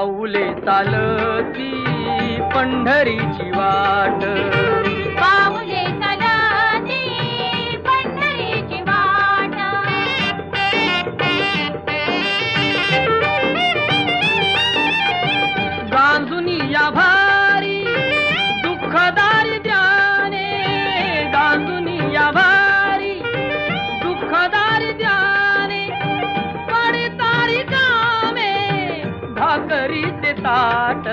पाऊले चालती पंढरीची वाट, पाऊले चालती पंढरीची वाट. गांजुनी या भारी दुःखदारी ध्याने, गांजुनी या भारी दुःखदारी ध्याने, पडतारी कामे भाकरीचे ताट.